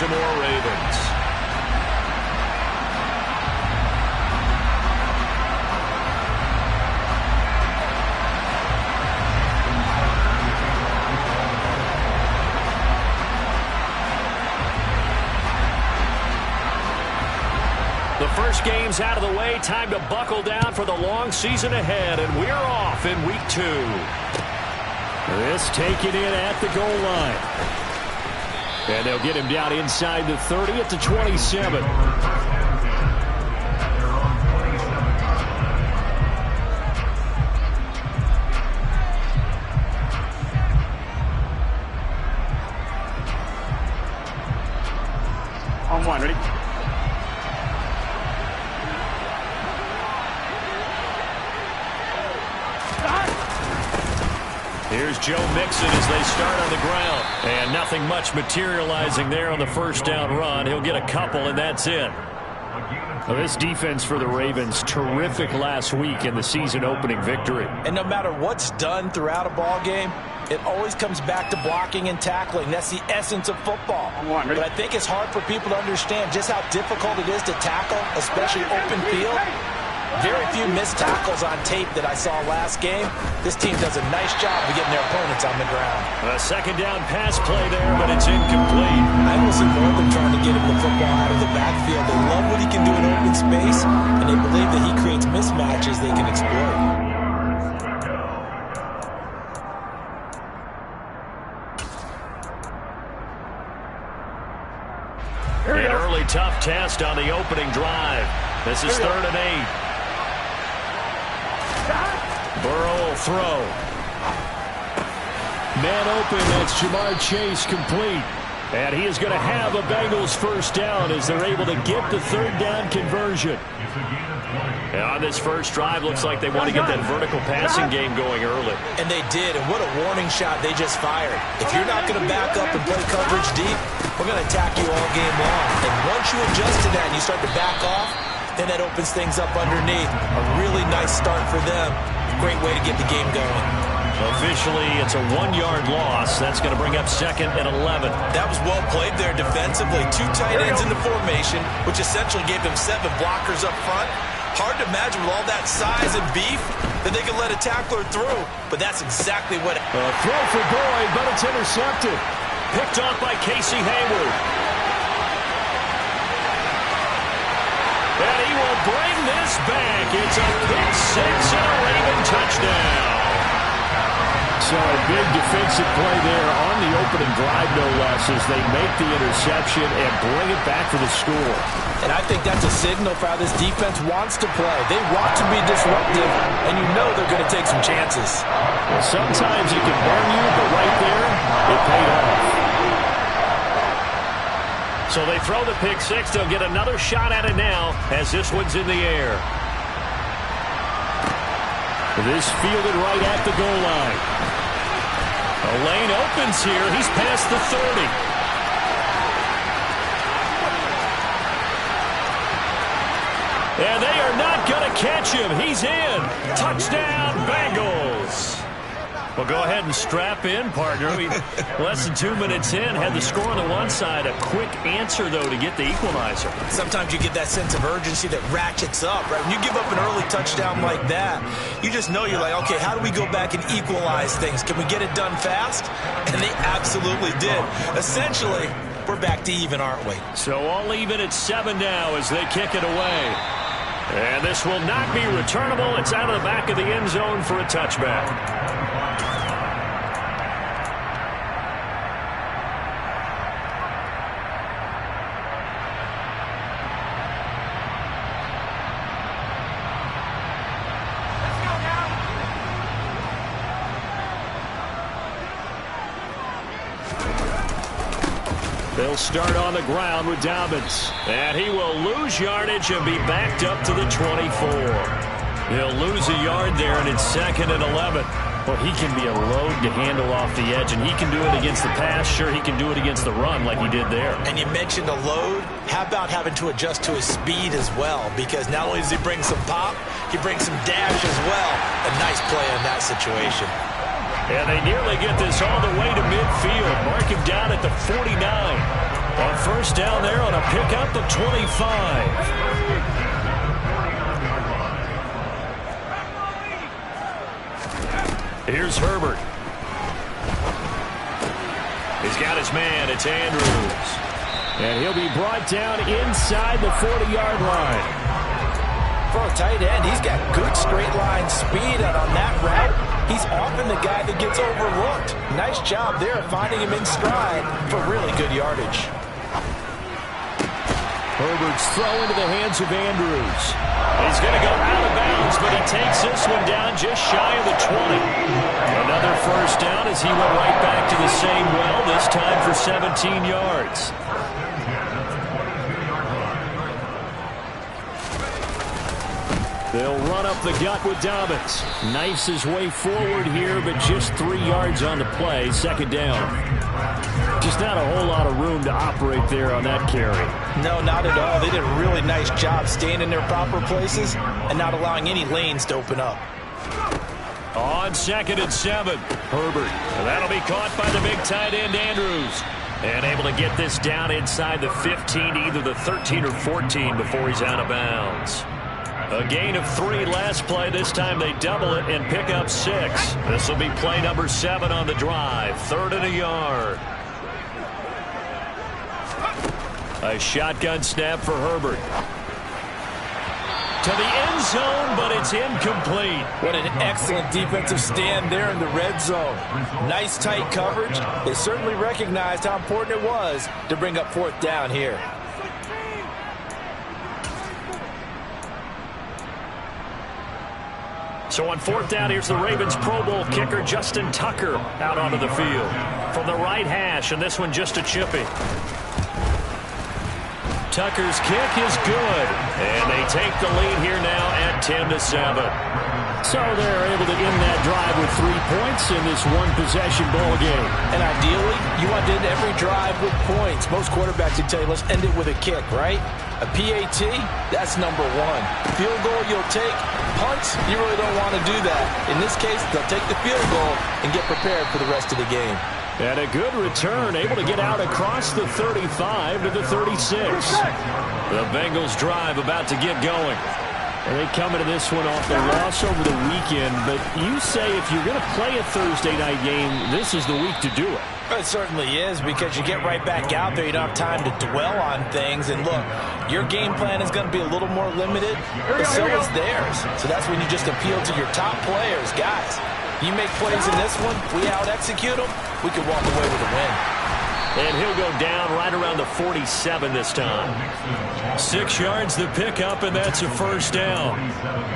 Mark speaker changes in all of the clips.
Speaker 1: Baltimore Ravens. The first game's out of the way. Time to buckle down for the long season ahead, and we're off in week 2.
Speaker 2: This taken in at the goal line. And they'll get him down inside the 30 at the 27.
Speaker 3: On one, ready?
Speaker 1: Here's Joe Mixon as they start on the ground. And nothing much materializing there on the first down run. He'll get a couple, and that's it.
Speaker 2: Well, this defense for the Ravens, terrific last week in the season-opening victory.
Speaker 4: And no matter what's done throughout a ball game, it always comes back to blocking and tackling. That's the essence of football. But I think it's hard for people to understand just how difficult it is to tackle, especially open field. Very few missed tackles on tape that I saw last game. This team does a nice job of getting their opponents on the ground.
Speaker 1: A second down pass play there, but it's incomplete.
Speaker 4: I almost ignore them trying to get him the football out of the backfield. They love what he can do in open space, and they believe that he creates mismatches they can exploit.
Speaker 1: An early tough test on the opening drive. This is 3rd and 8. Burrow will throw.
Speaker 2: Man open, that's Jamar Chase complete. And he is going to have a Bengals first down as they're able to get the 3rd down conversion.
Speaker 1: And on this first drive, looks like they want to get that vertical passing game going early.
Speaker 4: And they did, and what a warning shot they just fired. If you're not going to back up and play coverage deep, we're going to attack you all game long. And once you adjust to that and you start to back off, then that opens things up underneath. A really nice start for them. Great way to get the game going.
Speaker 1: Officially, it's a 1-yard loss. That's going to bring up 2nd and 11.
Speaker 4: That was well played there defensively. 2 tight ends in the formation, which essentially gave them 7 blockers up front. Hard to imagine with all that size and beef that they could let a tackler through. But that's exactly what...
Speaker 2: A throw for Boyd, but it's intercepted.
Speaker 1: Picked off by Casey Hayward. And he will bring this back. It's a pick 6 and a Raven touchdown.
Speaker 2: So a big defensive play there on the opening drive, no less, as they make the interception and bring it back for the score.
Speaker 4: And I think that's a signal for how this defense wants to play. They want to be disruptive, and you know they're going to take some chances.
Speaker 2: Well, sometimes it can burn you, but right there, it paid off.
Speaker 1: So they throw the pick 6. They'll get another shot at it now as this one's in the air.
Speaker 2: This fielded right at the goal line.
Speaker 1: A lane opens here. He's past the 30. And they are not going to catch him. He's in. Touchdown, Bengals. Well, go ahead and strap in, partner. Less than 2 minutes in, had the score on the one side. A quick answer, though, to get the equalizer.
Speaker 4: Sometimes you get that sense of urgency that ratchets up, right? When you give up an early touchdown like that, you just know you're like, okay, how do we go back and equalize things? Can we get it done fast? And they absolutely did. Essentially, we're back to even, aren't we?
Speaker 1: So all even at 7 now as they kick it away. And this will not be returnable. It's out of the back of the end zone for a touchback. They'll start on the ground with Dobbins. And he will lose yardage and be backed up to the 24. He'll lose a yard there, and it's 2nd and 11.
Speaker 2: Well, he can be a load to handle off the edge, and he can do it against the pass. Sure, he can do it against the run like he did there.
Speaker 4: And you mentioned a load. How about having to adjust to his speed as well? Because not only does he bring some pop, he brings some dash as well. A nice play on that situation.
Speaker 1: And they nearly get this all the way to midfield. Mark him down at the 49. On first down there on a pickup of 25. Here's Herbert. He's got his man. It's Andrews.
Speaker 2: And he'll be brought down inside the 40-yard line.
Speaker 4: For a tight end, he's got good straight line speed, and on that route, he's often the guy that gets overlooked. Nice job there of finding him in stride for really good yardage.
Speaker 2: Herbert's throw into the hands of Andrews.
Speaker 1: He's going to go out of bounds, but he takes this one down just shy of the 20. Another first down as he went right back to the same well, this time for 17 yards.
Speaker 2: They'll run up the gut with Dobbins. Knifes his way forward here, but just 3 yards on the play. Second down. Just not a whole lot of room to operate there on that carry.
Speaker 4: No, not at all. They did a really nice job staying in their proper places and not allowing any lanes to open up.
Speaker 1: On 2nd and 7, Herbert. And that'll be caught by the big tight end, Andrews. And able to get this down inside the 15, either the 13 or 14 before he's out of bounds. A gain of 3 last play. This time they double it and pick up 6. This will be play number 7 on the drive. 3rd and a yard. A shotgun snap for Herbert. To the end zone, but it's incomplete.
Speaker 4: What an excellent defensive stand there in the red zone. Nice tight coverage. They certainly recognized how important it was to bring up 4th down here.
Speaker 1: So on 4th down, here's the Ravens Pro Bowl kicker, Justin Tucker, out onto the field. From the right hash, and this one just a chippy. Tucker's kick is good. And they take the lead here now at 10-7.
Speaker 2: So they're able to end that drive with 3 points in this one-possession ball game.
Speaker 4: And ideally, you want to end every drive with points. Most quarterbacks would tell you, let's end it with a kick, right? A PAT, that's number 1. Field goal you'll take. Punts, you really don't want to do that. In this case, they'll take the field goal and get prepared for the rest of the game.
Speaker 2: And a good return, able to get out across the 35 to the 36.
Speaker 1: The Bengals drive about to get going.
Speaker 2: And they come into this one off the loss over the weekend, but you say if you're going to play a Thursday night game, this is the week to do it.
Speaker 4: It certainly is, because you get right back out there. You don't have time to dwell on things. And look, your game plan is going to be a little more limited, but so is theirs. So that's when you just appeal to your top players. Guys, you make plays in this one, we out-execute them, we can walk away with a win.
Speaker 1: And he'll go down right around the 47 this time. 6 yards the pickup, and that's a first down.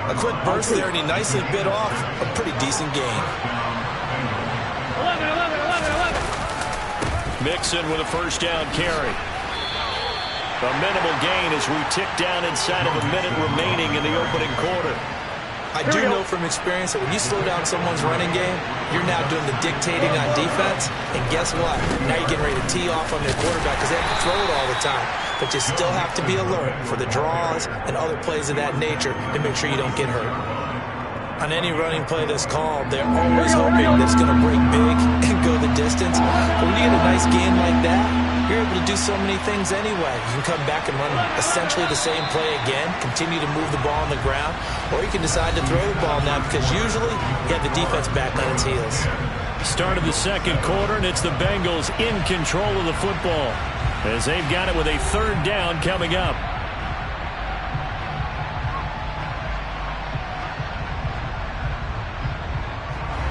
Speaker 4: A quick burst there, and he nicely bit off a pretty decent gain.
Speaker 1: Mixon with a first down carry. A minimal gain as we tick down inside of a minute remaining in the opening quarter.
Speaker 4: I do know from experience that when you slow down someone's running game, you're now doing the dictating on defense. And guess what? Now you're getting ready to tee off on their quarterback because they have to throw it all the time. But you still have to be alert for the draws and other plays of that nature to make sure you don't get hurt. On any running play that's called, they're always hoping that it's going to break big and go the distance. But when you get a nice gain like that, you're able to do so many things anyway. You can come back and run essentially the same play again, continue to move the ball on the ground, or you can decide to throw the ball now because usually you have the defense back on its heels.
Speaker 1: Start of the second quarter, and it's the Bengals in control of the football as they've got it with a 3rd down coming up.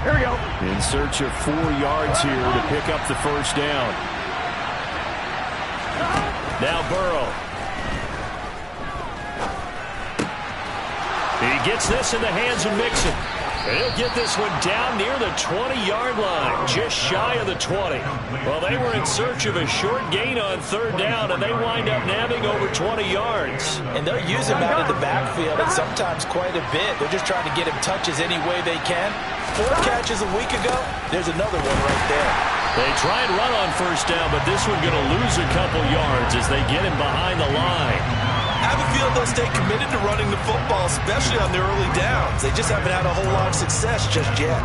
Speaker 2: Here we go. In search of 4 yards here to pick up the first down.
Speaker 1: Now Burrow. He gets this in the hands of Mixon. And he'll get this one down near the 20-yard line, just shy of the 20. Well, they were in search of a short gain on 3rd down, and they wind up nabbing over 20 yards.
Speaker 4: And they'll use him out of the backfield, and sometimes quite a bit. They're just trying to get him touches any way they can. 4 catches a week ago, there's another one right there.
Speaker 1: They try and run on first down, but this one going to lose a couple yards as they get him behind the line.
Speaker 4: I have a feeling they'll stay committed to running the football, especially on their early downs. They just haven't had a whole lot of success just yet.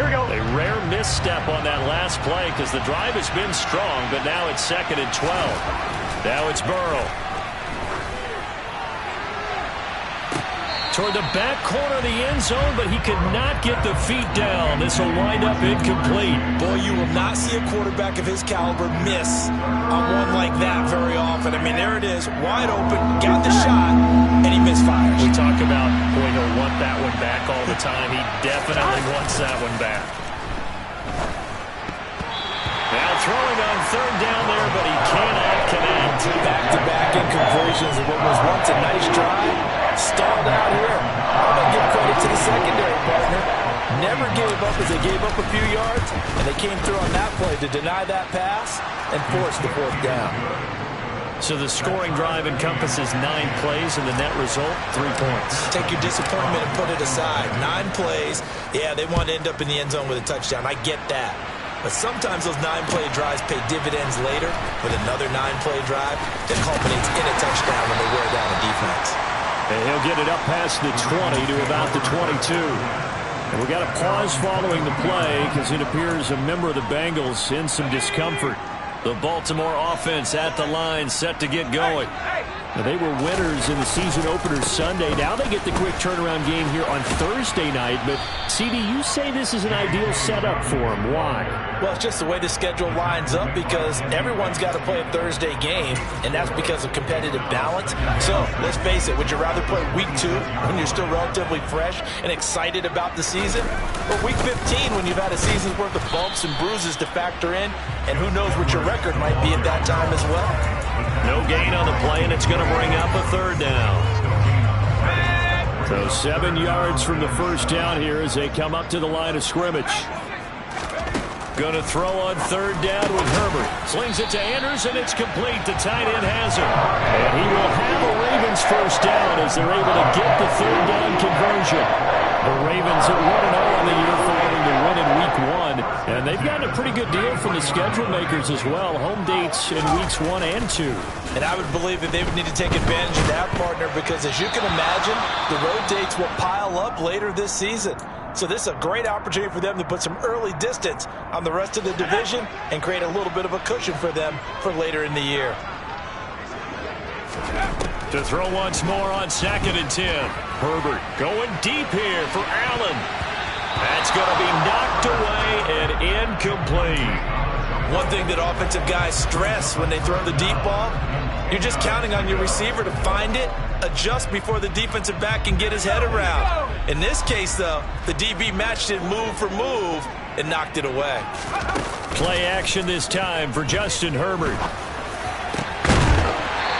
Speaker 1: A rare misstep on that last play because the drive has been strong, but now it's 2nd and 12. Now it's Burrow. Toward the back corner of the end zone, but he could not get the feet down. This will wind up incomplete.
Speaker 4: Boy, you will not see a quarterback of his caliber miss on one like that very often. I mean, there it is, wide open, got the shot, and he misfires.
Speaker 1: We talk about, boy, he'll want that one back all the time. He definitely wants that one back. Now throwing on 3rd down there, but he cannot connect.
Speaker 4: Back-to-back incompletions of what was once a nice drive. Stalled out here. I'm going to give credit to the secondary partner. Never gave up as they gave up a few yards, and they came through on that play to deny that pass and force the 4th down.
Speaker 1: So the scoring drive encompasses 9 plays, and the net result, 3 points.
Speaker 4: Take your disappointment and put it aside. 9 plays. Yeah, they want to end up in the end zone with a touchdown. I get that. But sometimes those 9-play drives pay dividends later with another 9-play drive that culminates in a touchdown when they wear down a defense.
Speaker 2: And he'll get it up past the 20 to about the 22. And we got a pause following the play because it appears a member of the Bengals in some discomfort.
Speaker 1: The Baltimore offense at the line, set to get going.
Speaker 2: Now, they were winners in the season opener Sunday. Now they get the quick turnaround game here on Thursday night. But, CD, you say this is an ideal setup for them. Why?
Speaker 4: Well, it's just the way the schedule lines up because everyone's got to play a Thursday game, and that's because of competitive balance. So, let's face it, would you rather play week 2 when you're still relatively fresh and excited about the season? Or week 15 when you've had a season's worth of bumps and bruises to factor in, and who knows what your record might be at that time as well?
Speaker 1: No gain on the play, and it's going to bring up a 3rd down.
Speaker 2: So 7 yards from the 1st down here as they come up to the line of scrimmage.
Speaker 1: Going to throw on 3rd down with Herbert. Slings it to Anders, and it's complete. The tight end has it.
Speaker 2: And he will have a Ravens 1st down as they're able to get the 3rd down conversion. The Ravens are 1-0 on the year following the win in Week 1. And they've gotten a pretty good deal from the schedule makers as well. Home dates in Weeks 1 and 2.
Speaker 4: And I would believe that they would need to take advantage of that, partner, because as you can imagine, the road dates will pile up later this season. So this is a great opportunity for them to put some early distance on the rest of the division and create a little bit of a cushion for them for later in the year.
Speaker 1: To throw once more on 2nd and 10. Herbert going deep here for Allen. That's going to be knocked away and incomplete.
Speaker 4: One thing that offensive guys stress when they throw the deep ball, you're just counting on your receiver to find it, adjust before the defensive back can get his head around. In this case, though, the DB matched it move for move and knocked it away.
Speaker 1: Play action this time for Justin Herbert.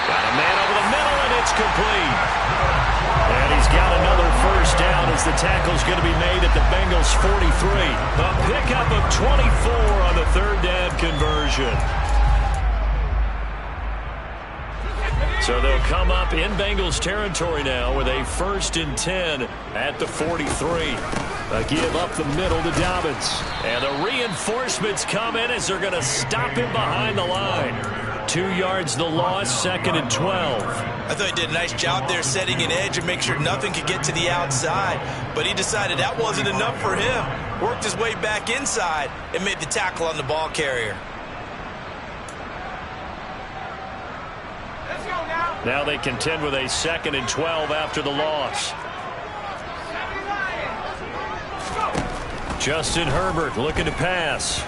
Speaker 1: Got a man over the middle, and it's complete. And he's got another 1st down as the tackle's going to be made at the Bengals 43. A pickup of 24 on the 3rd down conversion. So they'll come up in Bengals territory now with a 1st and 10 at the 43.
Speaker 2: A give up the middle to Dobbins.
Speaker 1: And the reinforcements come in as they're going to stop him behind the line. 2 yards the loss, 2nd and 12.
Speaker 4: I thought he did a nice job there setting an edge and make sure nothing could get to the outside. But he decided that wasn't enough for him. Worked his way back inside and made the tackle on the ball carrier.
Speaker 1: Now they contend with a 2nd and 12 after the loss. Justin Herbert looking to pass.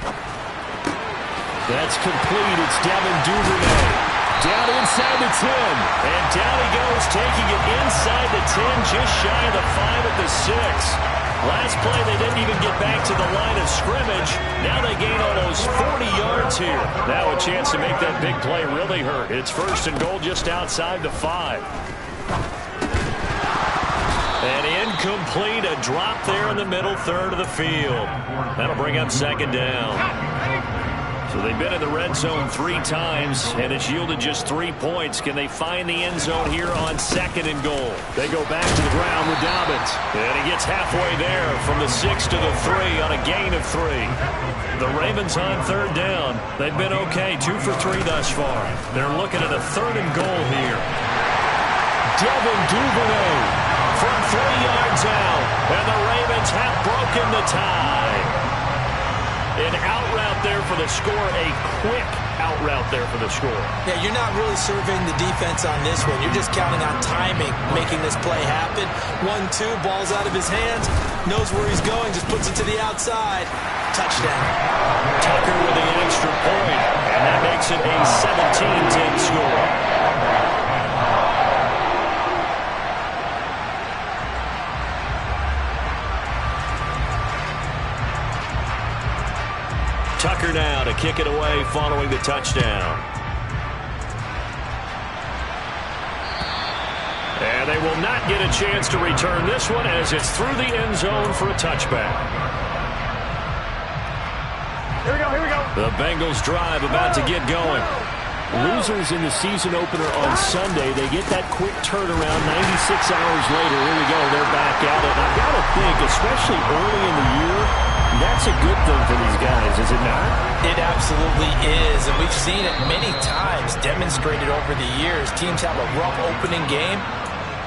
Speaker 2: That's complete. It's Devin Duvernay. Down inside the 10.
Speaker 1: And down he goes, taking it inside the 10, just shy of the 5 at the 6. Last play, they didn't even get back to the line of scrimmage. Now they gain almost 40 yards here. Now a chance to make that big play really hurt. It's 1st and goal just outside the 5. And incomplete, a drop there in the middle 3rd of the field. That'll bring up 2nd down. So they've been in the red zone 3 times, and it's yielded just 3 points. Can they find the end zone here on 2nd and goal?
Speaker 2: They go back to the ground with Dobbins.
Speaker 1: And he gets halfway there from the 6 to the 3 on a gain of 3. The Ravens on 3rd down. They've been okay, 2 for 3 thus far. They're looking at a 3rd and goal here.
Speaker 2: Devin Duvernay
Speaker 1: from 3 yards out, and the Ravens have broken the tie.
Speaker 2: An out route there for the score, a quick out route there for the score.
Speaker 4: Yeah, you're not really surveying the defense on this one. You're just counting on timing, making this play happen. 1-2, ball's out of his hands, knows where he's going, just puts it to the outside. Touchdown.
Speaker 2: Tucker with the extra point, and that makes it a 17-10 score. Tucker now to kick it away following the touchdown. And they will not get a chance to return this one as it's through the end zone for a touchback.
Speaker 1: Here we go.
Speaker 2: The Bengals drive about to get going. Losers in the season opener on Sunday, they get that quick turnaround 96 hours later. Here we go, they're back at it. And I've got to think, especially early in the year, that's a good thing for these guys, is it not?
Speaker 4: It absolutely is, and we've seen it many times demonstrated over the years. Teams have a rough opening game,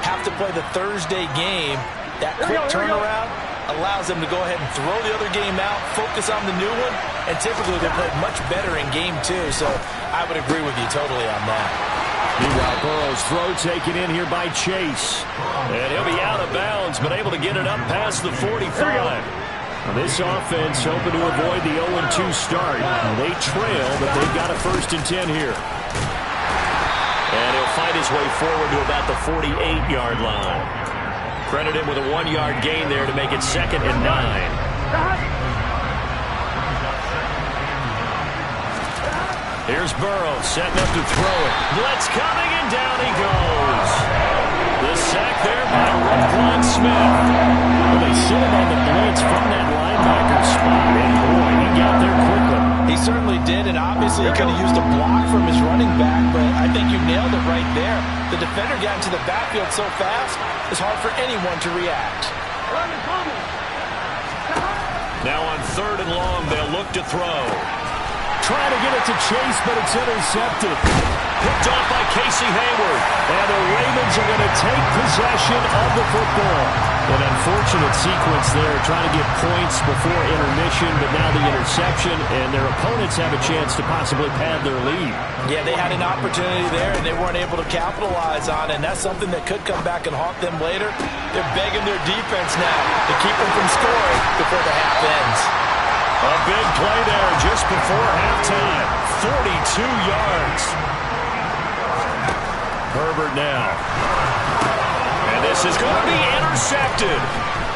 Speaker 4: have to play the Thursday game. That quick turnaround allows them to go ahead and throw the other game out, focus on the new one, and typically they play much better in game two, so I would agree with you totally on that.
Speaker 2: Meanwhile, Burrow's throw taken in here by Chase. And he'll be out of bounds, but able to get it up past the 45. This offense hoping to avoid the 0-2 start. They trail, but they've got a 1st and 10 here. And he'll fight his way forward to about the 48-yard line. Credit him with a 1-yard gain there to make it 2nd and 9. Here's Burrow setting up to throw it. Blitz coming, and down he goes. The sack there by Roquan Smith. Well, they sit him on the blitz from that linebacker spot, and boy, he got there quickly.
Speaker 4: He certainly did, and obviously he could have used a block from his running back, but I think you nailed it right there. The defender got into the backfield so fast, it's hard for anyone to react.
Speaker 2: Now on 3rd and long, they'll look to throw. Trying to get it to Chase, but it's intercepted. Picked off by Casey Hayward. And the Ravens are going to take possession of the football. An unfortunate sequence there, trying to get points before intermission, but now the interception, and their opponents have a chance to possibly pad their lead.
Speaker 4: Yeah, they had an opportunity there, and they weren't able to capitalize on it, and that's something that could come back and haunt them later. They're begging their defense now to keep them from scoring before the half ends.
Speaker 2: A big play there just before halftime. 42 yards. Herbert now. And this is going to be intercepted.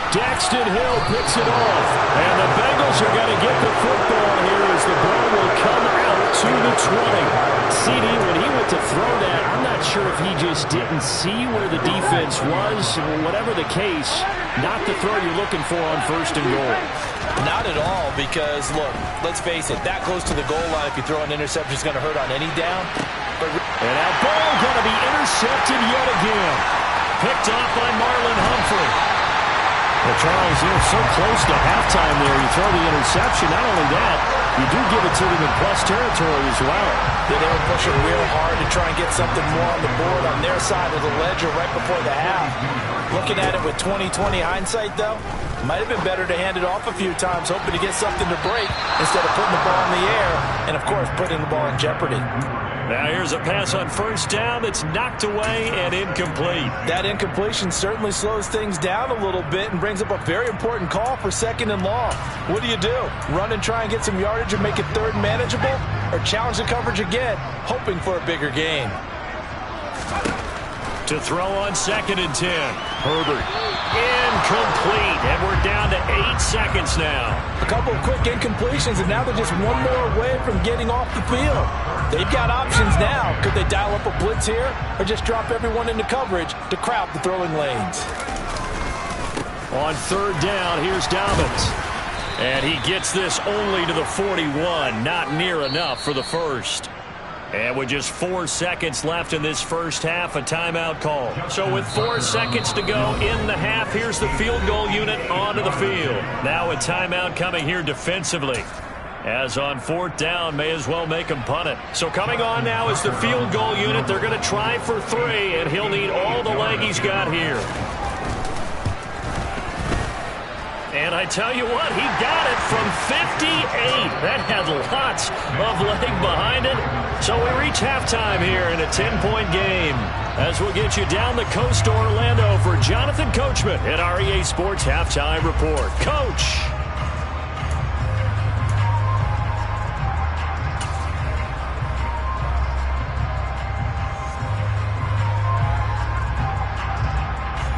Speaker 2: Daxton Hill picks it off. And the Bengals are going to get the football here as the ball will come out to the 20. CD, when he went to throw that, I'm not sure if he just didn't see where the defense was. Whatever the case, not the throw you're looking for on 1st and goal.
Speaker 4: Not at all, because, look, let's face it, that close to the goal line, if you throw an interception, it's going to hurt on any down.
Speaker 2: And that ball going to be intercepted yet again. Picked off by Marlon Humphrey. Well, Charles, you're so close to halftime there. You throw the interception. Not only that, you do give it to them in plus territory as well.
Speaker 4: Yeah, they were pushing real hard to try and get something more on the board on their side of the ledger right before the half. Looking at it with 20/20 hindsight, though, might have been better to hand it off a few times, hoping to get something to break instead of putting the ball in the air and, of course, putting the ball in jeopardy.
Speaker 2: Now here's a pass on 1st down that's knocked away and incomplete.
Speaker 4: That incompletion certainly slows things down a little bit and brings up a very important call for 2nd and long. What do? Run and try and get some yardage and make it 3rd manageable, or challenge the coverage again, hoping for a bigger gain?
Speaker 2: To throw on 2nd and 10. Herbert. Incomplete. And we're down to 8 seconds now.
Speaker 4: A couple of quick incompletions, and now they're just one more away from getting off the field. They've got options now. Could they dial up a blitz here, or just drop everyone into coverage to crowd the throwing lanes?
Speaker 2: On 3rd down, here's Dobbins. And he gets this only to the 41. Not near enough for the 1st. And with just 4 seconds left in this first half, a timeout call. So with 4 seconds to go in the half, here's the field goal unit onto the field. Now a timeout coming here defensively. As on 4th down, may as well make him punt it. So coming on now is the field goal unit. They're going to try for 3, and he'll need all the leg he's got here.
Speaker 1: And I tell you what, he got it from 58. That had lots of leg behind it. So we reach halftime here in a 10-point game. As we'll get you down the coast to Orlando for Jonathan Coachman at REA Sports Halftime Report. Coach.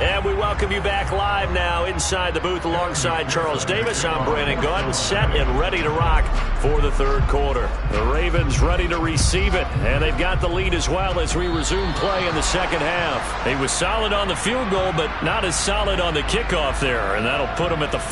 Speaker 1: And we welcome you back live now inside the booth alongside Charles Davis. I'm Brandon Gaudin, set and ready to rock for the third quarter. The Ravens ready to receive it, and they've got the lead as well as we resume play in the second half. He was solid on the field goal, but not as solid on the kickoff there, and that'll put him at the